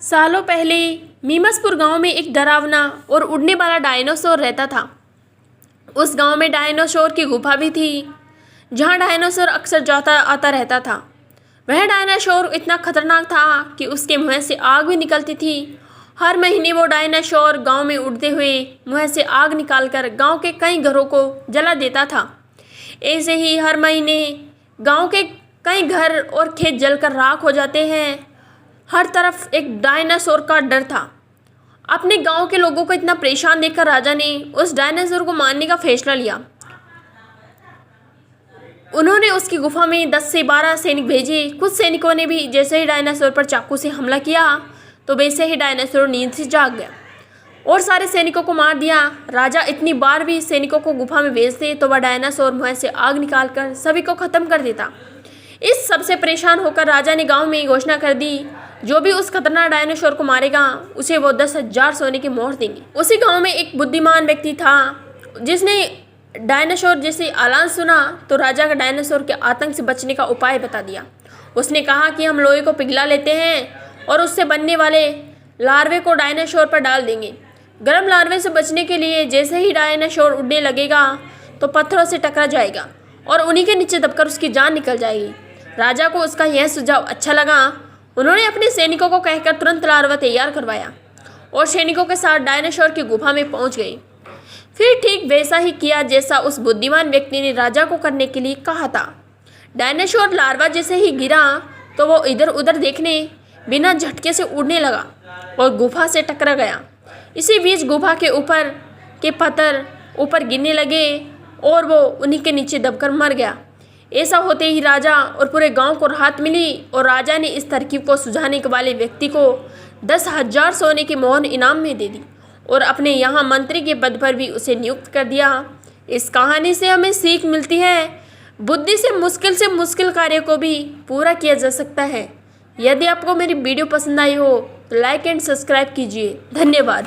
सालों पहले मीमसपुर गांव में एक डरावना और उड़ने वाला डायनासोर रहता था। उस गांव में डायनासोर की गुफा भी थी, जहां डायनासोर अक्सर जाता आता रहता था। वह डायनासोर इतना खतरनाक था कि उसके मुंह से आग भी निकलती थी। हर महीने वो डायनासोर गांव में उड़ते हुए मुंह से आग निकालकर गांव के कई घरों को जला देता था। ऐसे ही हर महीने गांव के कई घर और खेत जलकर राख हो जाते हैं। हर तरफ एक डायनासोर का डर था। अपने गांव के लोगों को इतना परेशान देखकर राजा ने उस डायनासोर को मारने का फैसला लिया। उन्होंने उसकी गुफा में 10 से 12 सैनिक भेजे। कुछ सैनिकों ने भी जैसे ही डायनासोर पर चाकू से हमला किया तो वैसे ही डायनासोर नींद से जाग गया और सारे सैनिकों को मार दिया। राजा इतनी बार भी सैनिकों को गुफा में भेजते तो वह डायनासोर मुंह से आग निकालकर सभी को खत्म कर देता। इस सबसे परेशान होकर राजा ने गांव में घोषणा कर दी, जो भी उस खतरनाक डायनासोर को मारेगा उसे वो 10,000 सोने की मोहर देंगे। उसी गांव में एक बुद्धिमान व्यक्ति था, जिसने डायनासोर जैसे ऐलान सुना तो राजा का डायनासोर के आतंक से बचने का उपाय बता दिया। उसने कहा कि हम लोहे को पिघला लेते हैं और उससे बनने वाले लार्वे को डायनासोर पर डाल देंगे। गर्म लार्वे से बचने के लिए जैसे ही डायनासोर उड़ने लगेगा तो पत्थरों से टकरा जाएगा और उन्हीं के नीचे दबकर उसकी जान निकल जाएगी। राजा को उसका यह सुझाव अच्छा लगा। उन्होंने अपने सैनिकों को कहकर तुरंत लार्वा तैयार करवाया और सैनिकों के साथ डायनासोर की गुफा में पहुंच गए। फिर ठीक वैसा ही किया जैसा उस बुद्धिमान व्यक्ति ने राजा को करने के लिए कहा था। डायनासोर लार्वा जैसे ही गिरा तो वो इधर उधर देखने बिना झटके से उड़ने लगा और गुफा से टकरा गया। इसी बीच गुफा के ऊपर के पत्थर ऊपर गिरने लगे और वो उन्हीं के नीचे दबकर मर गया। ऐसा होते ही राजा और पूरे गांव को राहत मिली और राजा ने इस तरकीब को सुझाने वाले व्यक्ति को 10,000 सोने की मोहर इनाम में दे दी और अपने यहाँ मंत्री के पद पर भी उसे नियुक्त कर दिया। इस कहानी से हमें सीख मिलती है, बुद्धि से मुश्किल कार्य को भी पूरा किया जा सकता है। यदि आपको मेरी वीडियो पसंद आई हो तो लाइक एंड सब्सक्राइब कीजिए। धन्यवाद।